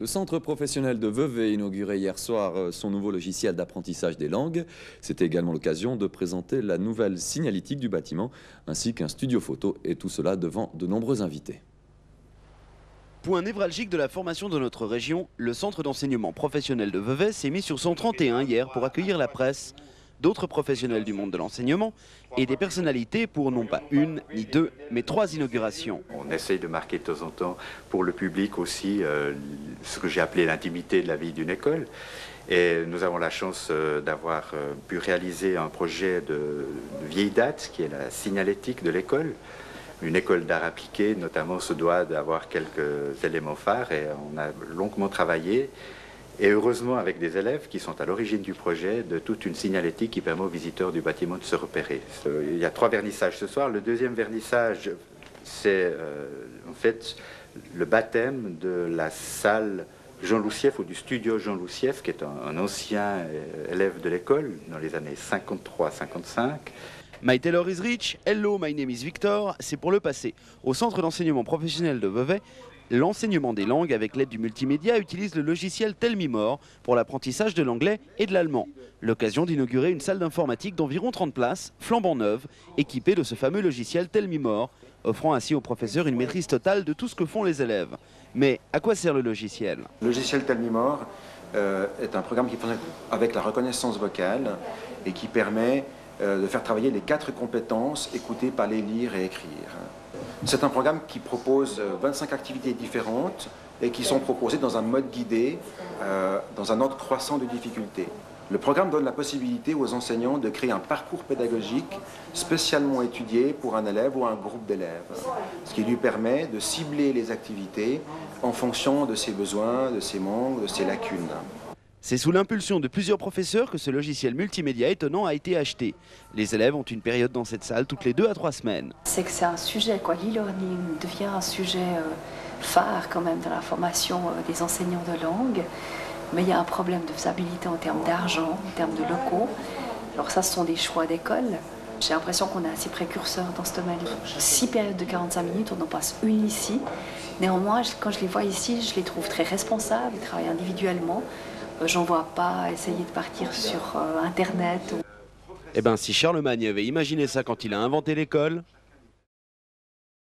Le centre professionnel de Vevey a inauguré hier soir son nouveau logiciel d'apprentissage des langues. C'était également l'occasion de présenter la nouvelle signalétique du bâtiment, ainsi qu'un studio photo, et tout cela devant de nombreux invités. Point névralgique de la formation de notre région, le centre d'enseignement professionnel de Vevey s'est mis sur son 31 hier pour accueillir la presse, d'autres professionnels du monde de l'enseignement et des personnalités pour non pas une, ni deux, mais 3 inaugurations. On essaye de marquer de temps en temps pour le public aussi ce que j'ai appelé l'intimité de la vie d'une école. Et nous avons la chance d'avoir pu réaliser un projet de vieille date qui est la signalétique de l'école. Une école d'art appliqué, notamment, se doit d'avoir quelques éléments phares et on a longuement travaillé. Et heureusement avec des élèves qui sont à l'origine du projet de toute une signalétique qui permet aux visiteurs du bâtiment de se repérer. Il y a 3 vernissages ce soir. Le deuxième vernissage, c'est en fait le baptême de la salle Jean Loussief ou du studio Jean Loussief, qui est un ancien élève de l'école dans les années 53-55. My Taylor is rich, hello, my name is Victor, c'est pour le passé. Au centre d'enseignement professionnel de Vevey, l'enseignement des langues avec l'aide du multimédia utilise le logiciel Tell-Me-More pour l'apprentissage de l'anglais et de l'allemand. L'occasion d'inaugurer une salle d'informatique d'environ 30 places, flambant neuve, équipée de ce fameux logiciel Tell-Me-More, offrant ainsi aux professeurs une maîtrise totale de tout ce que font les élèves. Mais à quoi sert le logiciel? Le logiciel Tell-Me-More est un programme qui fonctionne avec la reconnaissance vocale et qui permet de faire travailler les 4 compétences, écouter, parler, lire et écrire. C'est un programme qui propose 25 activités différentes et qui sont proposées dans un mode guidé, dans un ordre croissant de difficulté. Le programme donne la possibilité aux enseignants de créer un parcours pédagogique spécialement étudié pour un élève ou un groupe d'élèves, ce qui lui permet de cibler les activités en fonction de ses besoins, de ses manques, de ses lacunes. C'est sous l'impulsion de plusieurs professeurs que ce logiciel multimédia étonnant a été acheté. Les élèves ont une période dans cette salle toutes les 2 à 3 semaines. C'est que c'est un sujet, quoi. L'e-learning devient un sujet phare quand même dans la formation des enseignants de langue. Mais il y a un problème de faisabilité en termes d'argent, en termes de locaux. Alors ça, ce sont des choix d'école. J'ai l'impression qu'on est assez précurseur dans ce domaine. 6 périodes de 45 minutes, on en passe une ici. Néanmoins, quand je les vois ici, je les trouve très responsables, ils travaillent individuellement. J'en vois pas essayer de partir sur Internet. Eh bien, si Charlemagne avait imaginé ça quand il a inventé l'école,